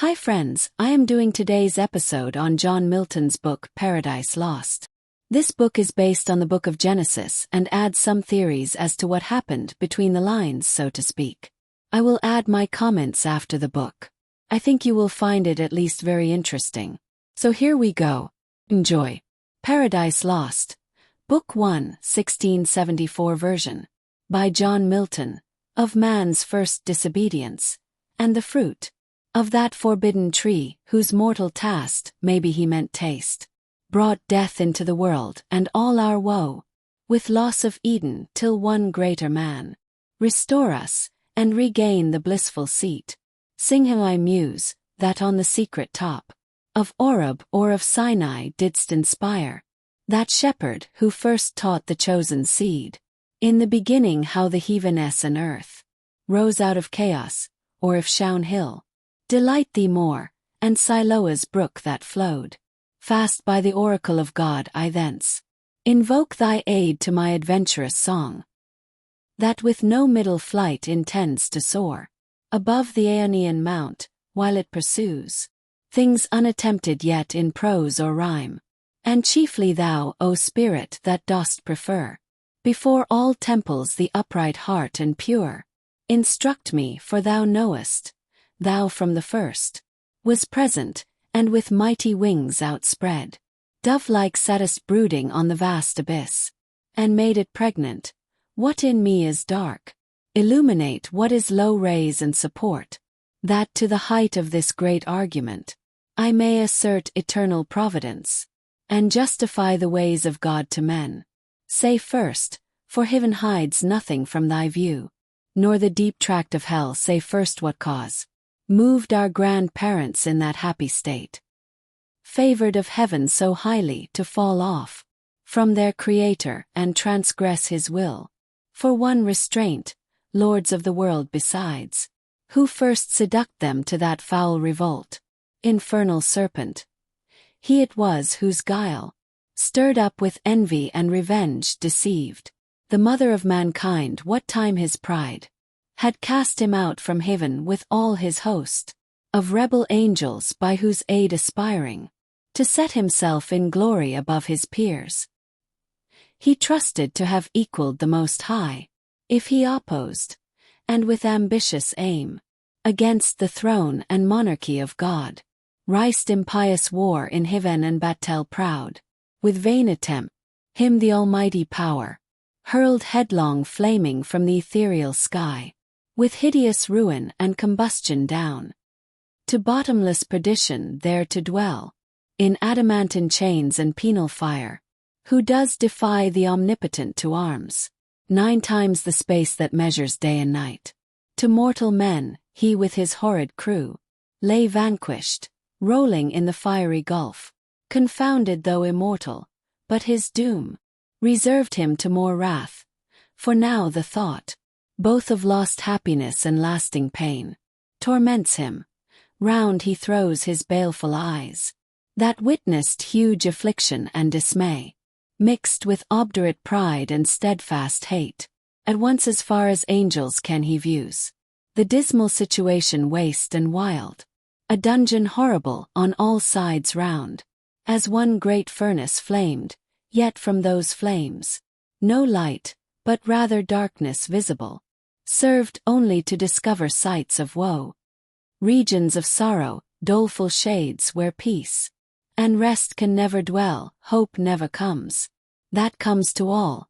Hi friends, I am doing today's episode on John Milton's book Paradise Lost. This book is based on the book of Genesis and adds some theories as to what happened between the lines, so to speak. I will add my comments after the book. I think you will find it at least very interesting. So here we go. Enjoy. Paradise Lost. Book 1, 1674 version. By John Milton. Of man's first disobedience. And the fruit. Of that forbidden tree, whose mortal taste, maybe he meant taste, brought death into the world and all our woe, with loss of Eden till one greater man, restore us, and regain the blissful seat. Sing him I muse, that on the secret top, of Oreb or of Sinai didst inspire, that shepherd who first taught the chosen seed, in the beginning how the heaveness and earth, rose out of chaos, or of Shaun Hill. Delight thee more, and Siloa's brook that flowed. Fast by the oracle of God I thence invoke thy aid to my adventurous song, that with no middle flight intends to soar above the Aeonian mount, while it pursues things unattempted yet in prose or rhyme. And chiefly thou, O Spirit, that dost prefer before all temples the upright heart and pure, instruct me, for thou knowest, thou from the first was present, and with mighty wings outspread, dove-like sattest brooding on the vast abyss, and made it pregnant. What in me is dark, illuminate what is low, raise and support, that to the height of this great argument I may assert eternal providence, and justify the ways of God to men. Say first, for heaven hides nothing from thy view, nor the deep tract of hell. Say first what cause moved our grandparents in that happy state, favored of heaven so highly, to fall off from their Creator and transgress his will, for one restraint, lords of the world besides, who first seduced them to that foul revolt. Infernal serpent, he it was whose guile, stirred up with envy and revenge, deceived the mother of mankind. What time his pride had cast him out from heaven with all his host of rebel angels, by whose aid aspiring to set himself in glory above his peers, he trusted to have equaled the Most High, if he opposed, and with ambitious aim, against the throne and monarchy of God, rised impious war in heaven, and battle proud, with vain attempt, him the almighty power, hurled headlong flaming from the ethereal sky, with hideous ruin and combustion down to bottomless perdition, there to dwell in adamantine chains and penal fire. Who does defy the omnipotent to arms, 9 times the space that measures day and night? To mortal men, he with his horrid crew lay vanquished, rolling in the fiery gulf, confounded though immortal, but his doom reserved him to more wrath, for now the thought both of lost happiness and lasting pain torments him. Round he throws his baleful eyes, that witnessed huge affliction and dismay, mixed with obdurate pride and steadfast hate. At once as far as angels can he views the dismal situation, waste and wild, a dungeon horrible on all sides round, as one great furnace flamed, yet from those flames no light, but rather darkness visible, served only to discover sights of woe, regions of sorrow, doleful shades where peace and rest can never dwell. Hope never comes, that comes to all,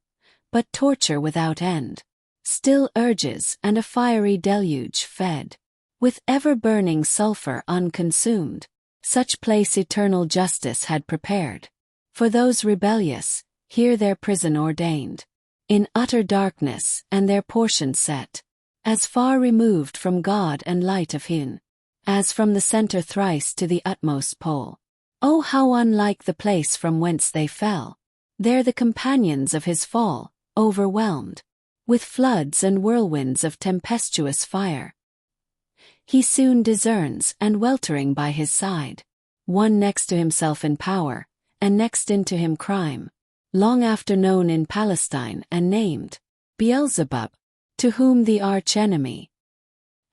but torture without end still urges, and a fiery deluge fed with ever-burning sulphur unconsumed. Such place eternal justice had prepared for those rebellious, here their prison ordained, in utter darkness, and their portion set as far removed from God and light of Hin, as from the center thrice to the utmost pole. Oh, how unlike the place from whence they fell! There the companions of his fall, overwhelmed with floods and whirlwinds of tempestuous fire, he soon discerns, and weltering by his side, one next to himself in power, and next into him crime, long after known in Palestine and named Beelzebub, to whom the arch-enemy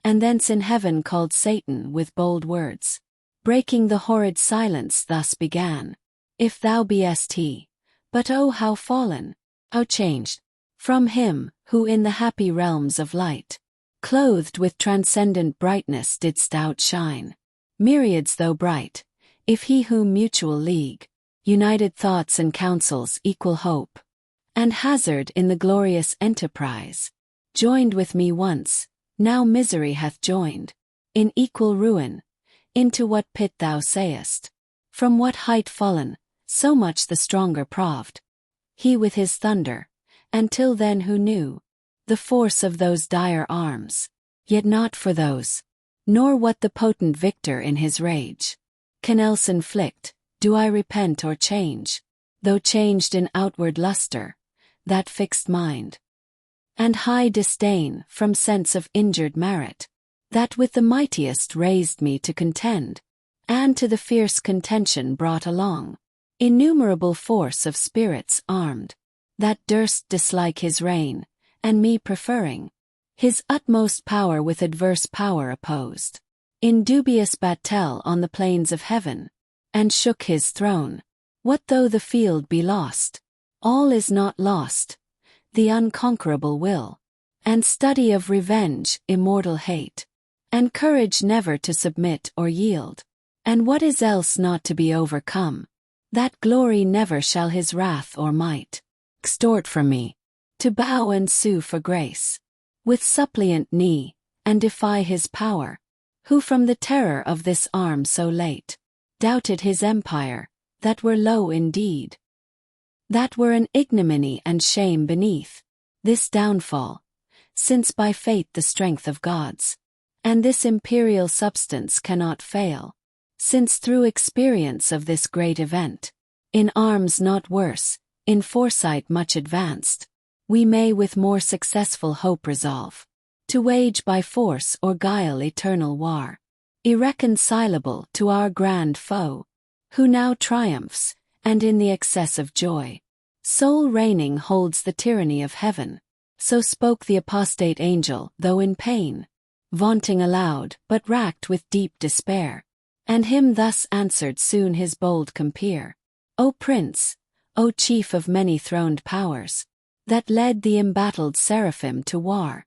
and thence in heaven called Satan with bold words. Breaking the horrid silence thus began. If thou beest he, but oh how fallen, how changed, from him, who in the happy realms of light, clothed with transcendent brightness didst outshine. Myriads though bright, if he whom mutual league, united thoughts and counsels equal hope, and hazard in the glorious enterprise, joined with me once, now misery hath joined, in equal ruin, into what pit thou sayest, from what height fallen, so much the stronger proved, he with his thunder, and till then who knew the force of those dire arms, yet not for those, nor what the potent victor in his rage can else inflict, do I repent or change, though changed in outward luster, that fixed mind, and high disdain from sense of injured merit, that with the mightiest raised me to contend, and to the fierce contention brought along innumerable force of spirits armed, that durst dislike his reign, and me preferring his utmost power with adverse power opposed, in dubious battle on the plains of heaven, and shook his throne. What though the field be lost? All is not lost. The unconquerable will, and study of revenge, immortal hate, and courage never to submit or yield, and what is else not to be overcome, that glory never shall his wrath or might extort from me, to bow and sue for grace, with suppliant knee, and defy his power, who from the terror of this arm so late doubted his empire, that were low indeed, that were an ignominy and shame beneath this downfall, since by fate the strength of gods, and this imperial substance cannot fail, since through experience of this great event, in arms not worse, in foresight much advanced, we may with more successful hope resolve to wage by force or guile eternal war, irreconcilable to our grand foe, who now triumphs, and in the excess of joy, sole reigning holds the tyranny of heaven. So spoke the apostate angel, though in pain, vaunting aloud, but racked with deep despair. And him thus answered soon his bold compeer: O Prince, O Chief of many-throned powers, that led the embattled seraphim to war,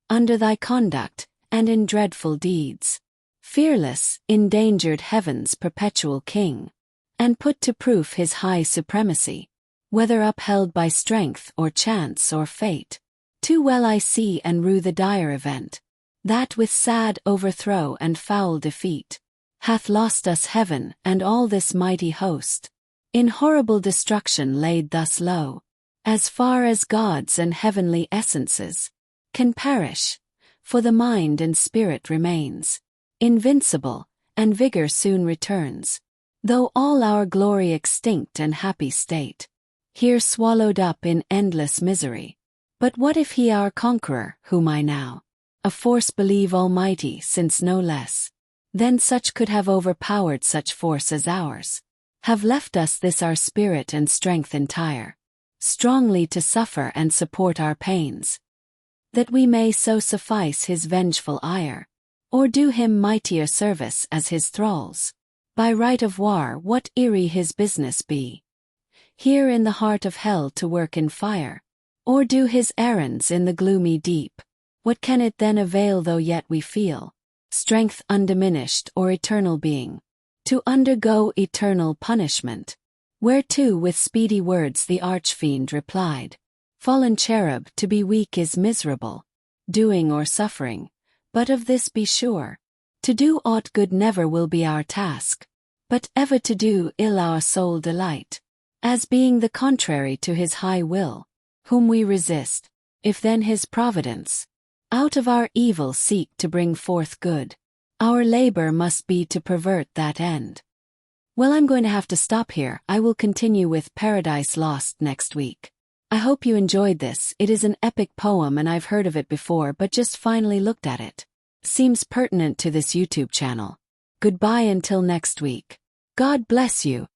under thy conduct, and in dreadful deeds, fearless, endangered heaven's perpetual king, and put to proof his high supremacy, whether upheld by strength or chance or fate. Too well I see and rue the dire event, that with sad overthrow and foul defeat, hath lost us heaven and all this mighty host, in horrible destruction laid thus low, as far as gods and heavenly essences can perish, for the mind and spirit remains invincible, and vigor soon returns, though all our glory extinct and happy state, here swallowed up in endless misery. But what if he our conqueror, whom I now of force believe almighty, since no less than such could have overpowered such force as ours, have left us this our spirit and strength entire, strongly to suffer and support our pains, that we may so suffice his vengeful ire, or do him mightier service as his thralls, by right of war what eerie his business be, here in the heart of hell to work in fire, or do his errands in the gloomy deep, what can it then avail though yet we feel strength undiminished or eternal being, to undergo eternal punishment? Whereto with speedy words the archfiend replied: Fallen cherub, to be weak is miserable, doing or suffering, but of this be sure, to do aught good never will be our task, but ever to do ill our sole delight, as being the contrary to his high will, whom we resist. If then his providence out of our evil seek to bring forth good, our labor must be to pervert that end. Well, I'm going to have to stop here. I will continue with Paradise Lost next week. I hope you enjoyed this. It is an epic poem and I've heard of it before but just finally looked at it. Seems pertinent to this YouTube channel. Goodbye until next week. God bless you.